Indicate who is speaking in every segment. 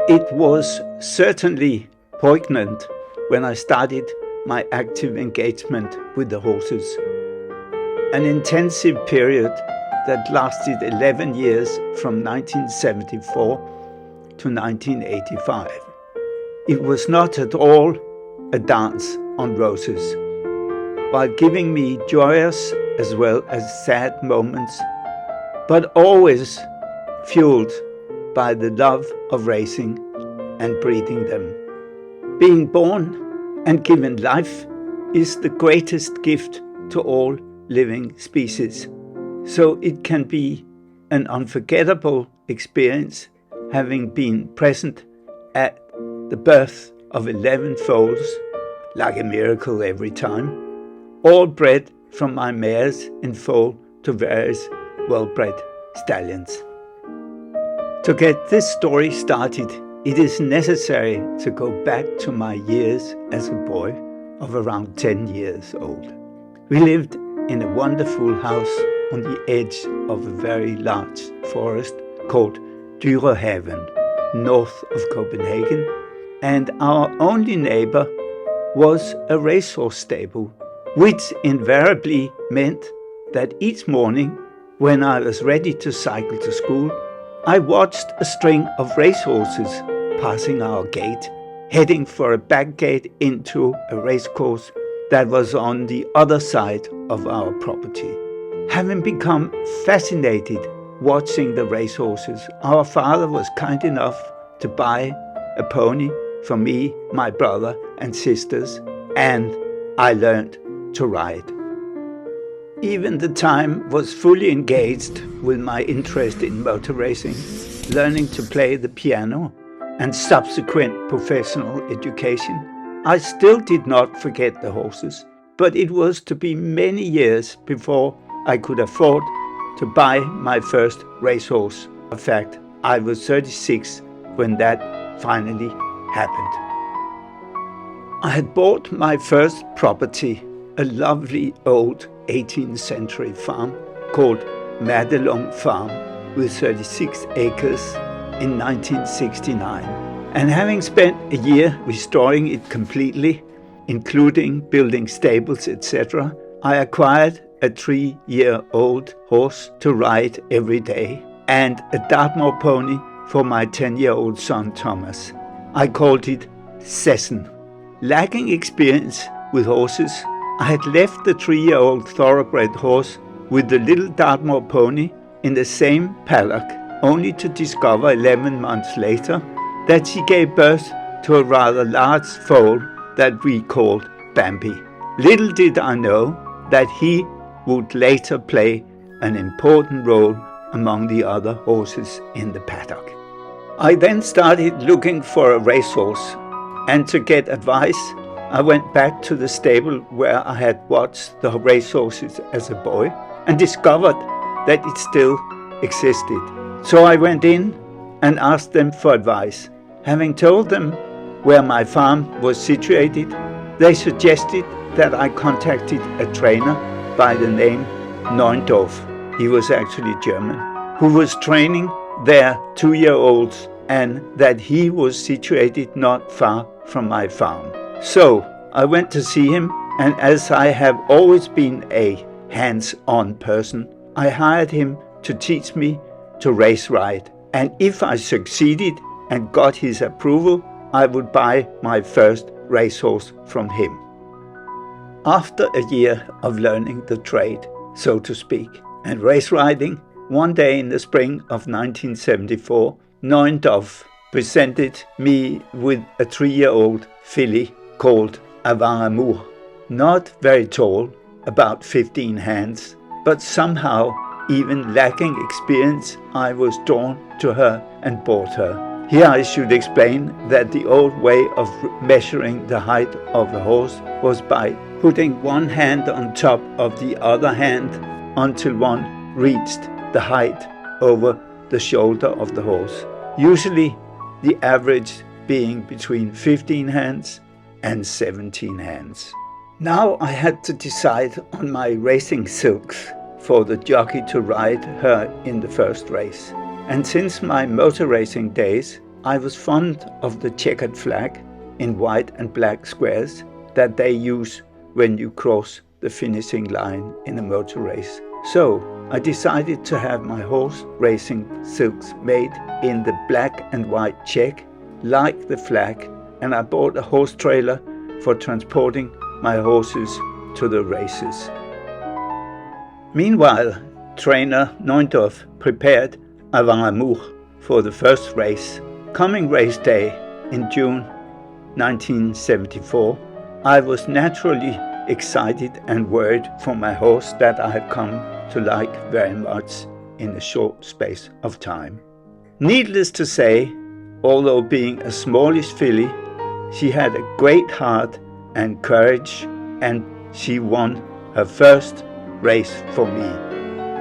Speaker 1: It was certainly poignant when I started my active engagement with the horses. An intensive period that lasted 11 years from 1974 to 1985. It was not at all a dance on roses, while giving me joyous as well as sad moments, but always fueled by the love of racing and breeding them. Being born and given life is the greatest gift to all living species. So it can be an unforgettable experience having been present at the birth of 11 foals, like a miracle every time, all bred from my mares in foal to various well-bred stallions. To get this story started, it is necessary to go back to my years as a boy of around 10 years old. We lived in a wonderful house on the edge of a very large forest called Dyrehaven, north of Copenhagen, and our only neighbor was a racehorse stable, which invariably meant that each morning when I was ready to cycle to school, I watched a string of racehorses passing our gate, heading for a back gate into a racecourse that was on the other side of our property. Having become fascinated watching the racehorses, our father was kind enough to buy a pony for me, my brother and sisters, and I learned to ride. Even the time was fully engaged with my interest in motor racing, learning to play the piano and subsequent professional education. I still did not forget the horses, but it was to be many years before I could afford to buy my first racehorse. In fact, I was 36 when that finally happened. I had bought my first property, a lovely old 18th century farm called Madelung Farm with 36 acres in 1969. And having spent a year restoring it completely, including building stables, etc., I acquired a 3-year-old horse to ride every day and a Dartmoor pony for my 10-year-old son Thomas. I called it Sessen. Lacking experience with horses, I had left the 3-year-old thoroughbred horse with the little Dartmoor pony in the same paddock, only to discover 11 months later that she gave birth to a rather large foal that we called Bambi. Little did I know that he would later play an important role among the other horses in the paddock. I then started looking for a racehorse, and to get advice, I went back to the stable where I had watched the racehorses as a boy and discovered that it still existed. So I went in and asked them for advice. Having told them where my farm was situated, they suggested that I contacted a trainer by the name Neundorf, he was actually German, who was training their 2-year-olds, and that he was situated not far from my farm. So I went to see him, and as I have always been a hands-on person, I hired him to teach me to race ride. And if I succeeded and got his approval, I would buy my first racehorse from him. After a year of learning the trade, so to speak, and race riding, one day in the spring of 1974, Neundorf presented me with a 3-year-old filly called Avaramour. Not very tall, about 15 hands, but somehow, even lacking experience, I was drawn to her and bought her. Here I should explain that the old way of measuring the height of a horse was by putting one hand on top of the other hand until one reached the height over the shoulder of the horse. Usually the average being between 15 hands and 17 hands. Now I had to decide on my racing silks for the jockey to ride her in the first race. And since my motor racing days I was fond of the checkered flag in white and black squares that they use when you cross the finishing line in a motor race. So I decided to have my horse racing silks made in the black and white check, like the flag, and I bought a horse trailer for transporting my horses to the races. Meanwhile, trainer Neundorf prepared avant amour for the first race. Coming race day in June 1974, I was naturally excited and worried for my horse that I had come to like very much in a short space of time. Needless to say, although being a smallish filly, she had a great heart and courage, and she won her first race for me,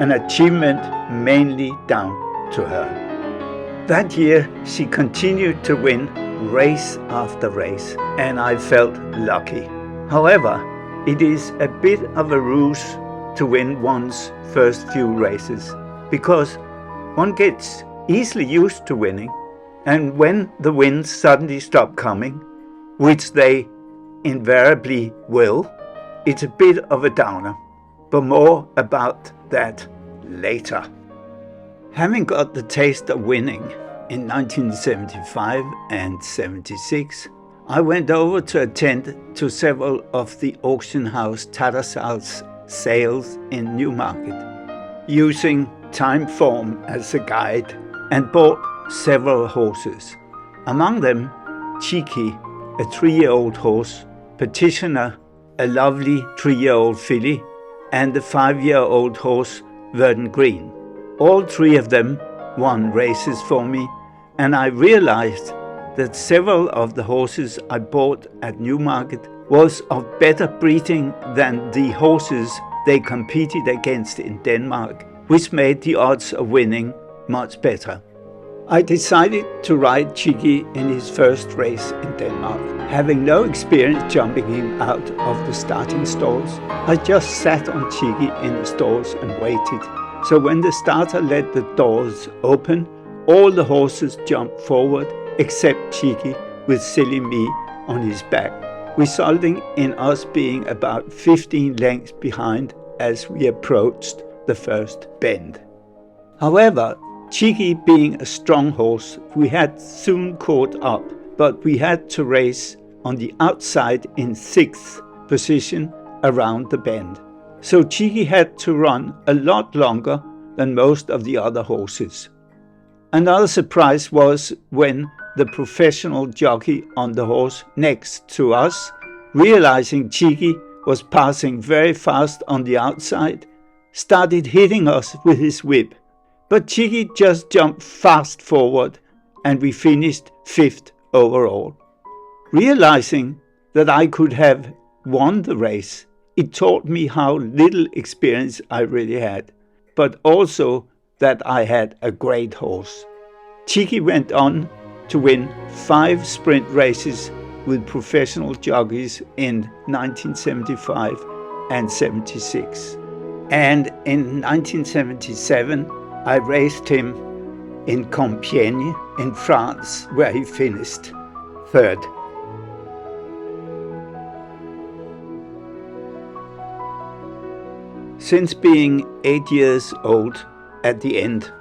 Speaker 1: an achievement mainly down to her. That year she continued to win race after race, and I felt lucky. However, it is a bit of a ruse to win one's first few races, because one gets easily used to winning, and when the wins suddenly stop coming, which they invariably will, it's a bit of a downer, but more about that later. Having got the taste of winning in 1975 and 76, I went over to attend to several of the auction house Tattersall's sales in Newmarket, using time form as a guide, and bought several horses. Among them, Cheeky, a 3-year-old horse, Petitioner, a lovely 3-year-old filly, and the 5-year-old horse Verdant Green. All 3 of them won races for me, and I realized that several of the horses I bought at Newmarket was of better breeding than the horses they competed against in Denmark, which made the odds of winning much better. I decided to ride Cheeky in his first race in Denmark. Having no experience jumping him out of the starting stalls, I just sat on Cheeky in the stalls and waited. So when the starter let the doors open, all the horses jumped forward except Cheeky, with silly me on his back, resulting in us being about 15 lengths behind as we approached the first bend. However, Cheeky being a strong horse, we had soon caught up, but we had to race on the outside in 6th position around the bend. So Cheeky had to run a lot longer than most of the other horses. Another surprise was when the professional jockey on the horse next to us, realizing Cheeky was passing very fast on the outside, started hitting us with his whip. But Cheeky just jumped fast forward, and we finished 5th overall. Realizing that I could have won the race, it taught me how little experience I really had, but also that I had a great horse. Cheeky went on to win 5 sprint races with professional jockeys in 1975 and 76. And in 1977, I raced him in Compiègne in France, where he finished 3rd. Since being 8 years old at the end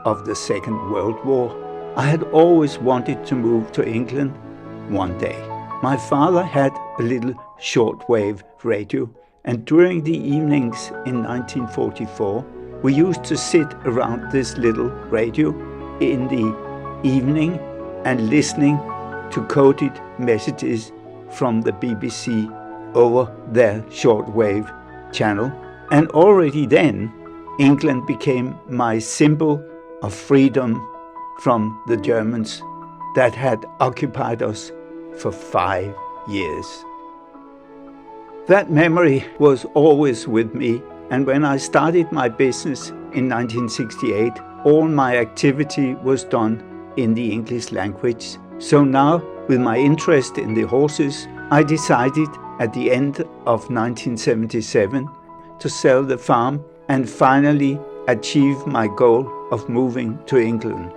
Speaker 1: of the Second World War, I had always wanted to move to England one day. My father had a little shortwave radio, and during the evenings in 1944, we used to sit around this little radio in the evening and listening to coded messages from the BBC over their shortwave channel. And already then, England became my symbol of freedom from the Germans that had occupied us for 5 years. That memory was always with me, and when I started my business in 1968, all my activity was done in the English language. So now, with my interest in the horses, I decided at the end of 1977 to sell the farm and finally achieve my goal of moving to England.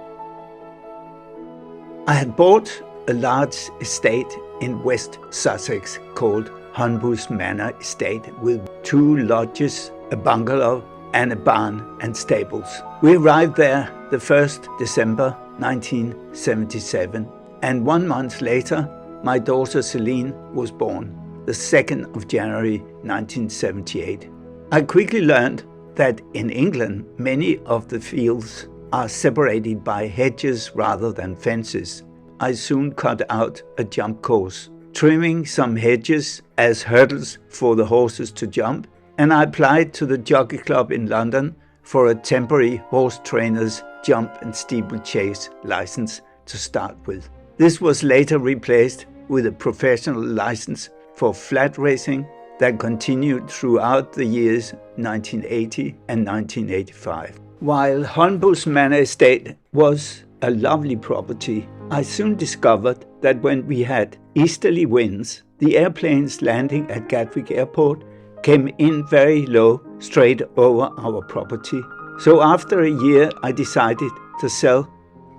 Speaker 1: I had bought a large estate in West Sussex called Hunbus Manor Estate with 2 lodges, a bungalow and a barn and stables. We arrived there the 1st December 1977, and 1 month later my daughter Celine was born, the 2nd of January 1978. I quickly learned that in England many of the fields are separated by hedges rather than fences. I soon cut out a jump course, trimming some hedges as hurdles for the horses to jump, and I applied to the Jockey Club in London for a temporary horse trainer's jump and steeplechase license to start with. This was later replaced with a professional license for flat racing that continued throughout the years 1980 and 1985. While Hunbus Manor Estate was a lovely property, I soon discovered that when we had easterly winds, the airplanes landing at Gatwick Airport came in very low straight over our property. So after a year I decided to sell,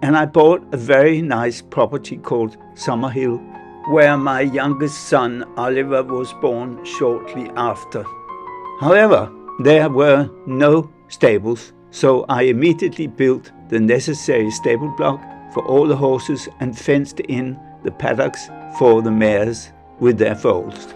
Speaker 1: and I bought a very nice property called Summerhill, where my youngest son Oliver was born shortly after. However, there were no stables, so I immediately built the necessary stable block for all the horses and fenced in the paddocks for the mares with their foals.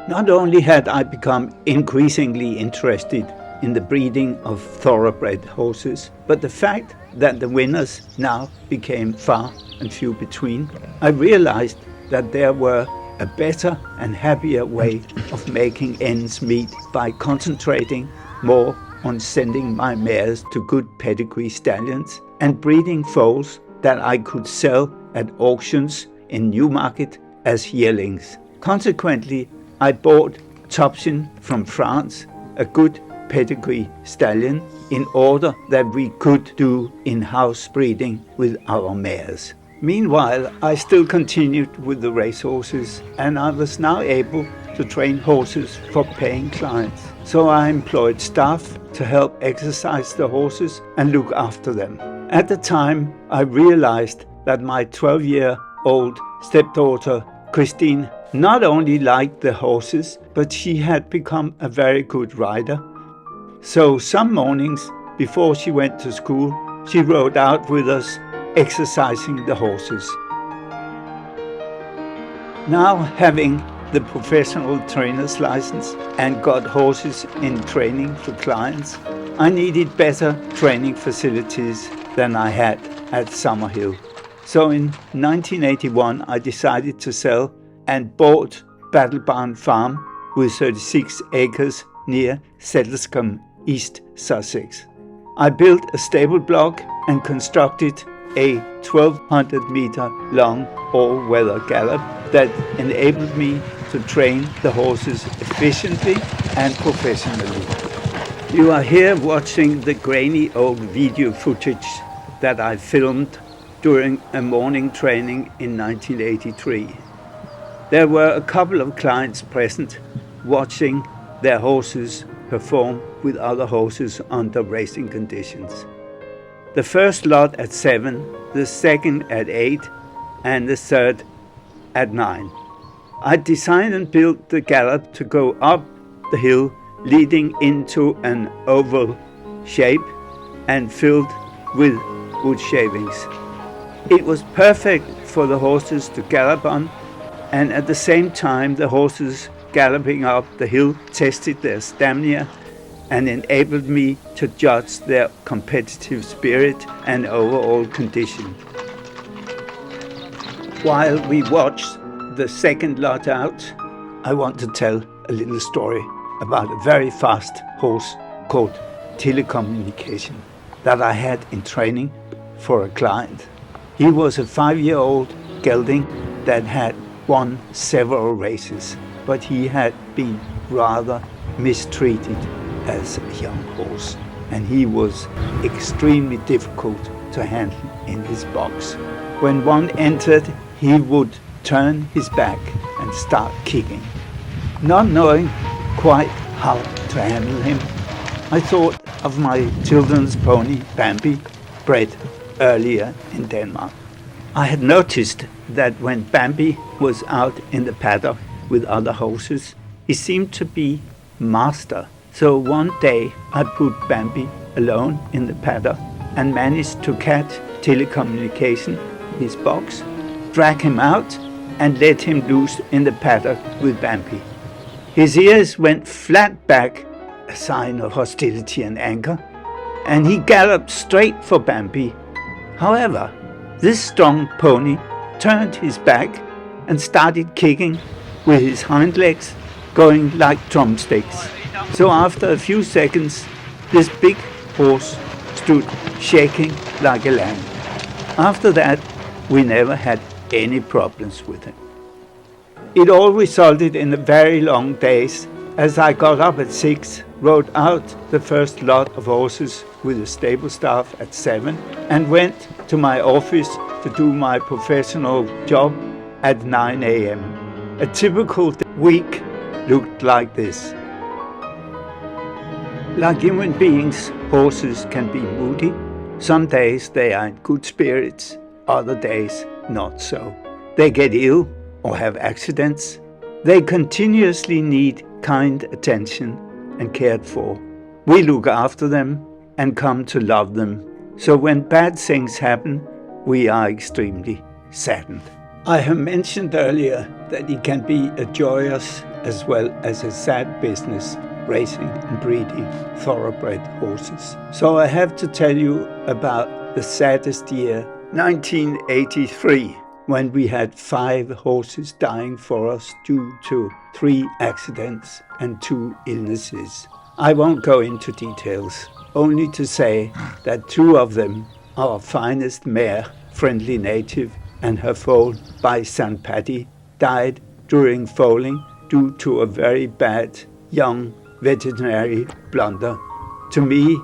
Speaker 1: Not only had I become increasingly interested in the breeding of thoroughbred horses, but the fact that the winners now became far and few between, I realized that there were a better and happier way of making ends meet by concentrating more on sending my mares to good pedigree stallions and breeding foals that I could sell at auctions in Newmarket as yearlings. Consequently, I bought Topsin from France, a good pedigree stallion, in order that we could do in-house breeding with our mares. Meanwhile, I still continued with the racehorses, and I was now able to train horses for paying clients. So I employed staff to help exercise the horses and look after them. At the time, I realized that my 12-year-old stepdaughter, Christine, not only liked the horses, but she had become a very good rider. So some mornings before she went to school, she rode out with us, exercising the horses. Now, having the professional trainer's license and got horses in training for clients, I needed better training facilities than I had at Summerhill. So in 1981 I decided to sell and bought Battlebarn Farm with 36 acres near Settlescombe, East Sussex. I built a stable block and constructed a 1,200 meter long all-weather gallop that enabled me to train the horses efficiently and professionally. You are here watching the grainy old video footage that I filmed during a morning training in 1983. There were a couple of clients present watching their horses perform with other horses under racing conditions. The first lot at 7, the second at 8, and the third at 9. I designed and built the gallop to go up the hill leading into an oval shape and filled with wood shavings. It was perfect for the horses to gallop on, and at the same time the horses galloping up the hill tested their stamina and enabled me to judge their competitive spirit and overall condition. While we watched the second lot out, I want to tell a little story about a very fast horse called Telecommunication that I had in training for a client. He was a 5-year-old gelding that had won several races, but he had been rather mistreated as a young horse, and he was extremely difficult to handle in his box. When one entered, he would turn his back and start kicking. Not knowing quite how to handle him, I thought of my children's pony Bambi, bred earlier in Denmark. I had noticed that when Bambi was out in the paddock with other horses, he seemed to be master. So one day I put Bambi alone in the paddock and managed to catch telecommunication in his box, drag him out and let him loose in the paddock with Bambi. His ears went flat back, a sign of hostility and anger, and he galloped straight for Bambi. However, this strong pony turned his back and started kicking with his hind legs, going like drumsticks. So after a few seconds, this big horse stood shaking like a lamb. After that, we never had any problems with him. It all resulted in very long days as I got up at 6, rode out the first lot of horses with the stable staff at 7, and went to my office to do my professional job at 9 a.m. A typical week looked like this. Like human beings, horses can be moody. Some days they are in good spirits, other days not so. They get ill or have accidents. They continuously need kind attention and cared for. We look after them and come to love them. So when bad things happen, we are extremely saddened. I have mentioned earlier that it can be a joyous as well as a sad business raising and breeding thoroughbred horses. So I have to tell you about the saddest year, 1983, when we had 5 horses dying for us due to 3 accidents and 2 illnesses. I won't go into details, only to say that 2 of them, our finest mare, Friendly Native, and her foal by St. Paddy, died during foaling due to a very bad young veterinary blunder. To me,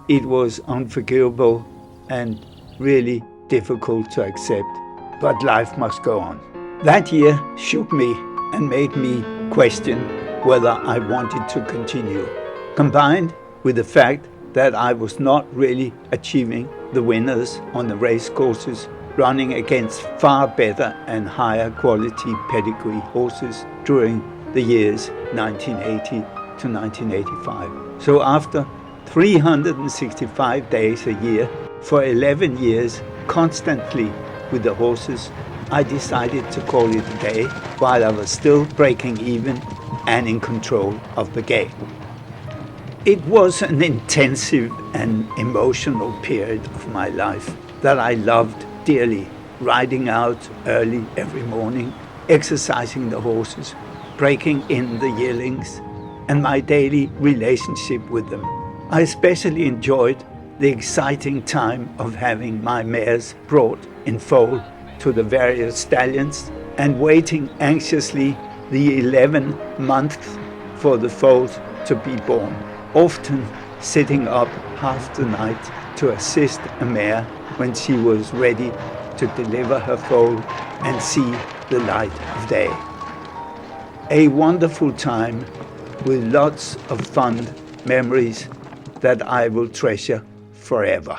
Speaker 1: it was unforgivable and really difficult to accept, but life must go on. That year shook me and made me question whether I wanted to continue, combined with the fact that I was not really achieving the winners on the race courses, running against far better and higher quality pedigree horses during the years 1980 to 1985. So after 365 days a year for 11 years, constantly with the horses, I decided to call it a day while I was still breaking even and in control of the game. It was an intensive and emotional period of my life that I loved dearly, riding out early every morning, exercising the horses, breaking in the yearlings, and my daily relationship with them. I especially enjoyed the exciting time of having my mares brought in foal to the various stallions and waiting anxiously the 11 months for the foals to be born, often sitting up half the night to assist a mare when she was ready to deliver her foal and see the light of day. A wonderful time with lots of fun memories that I will treasure forever.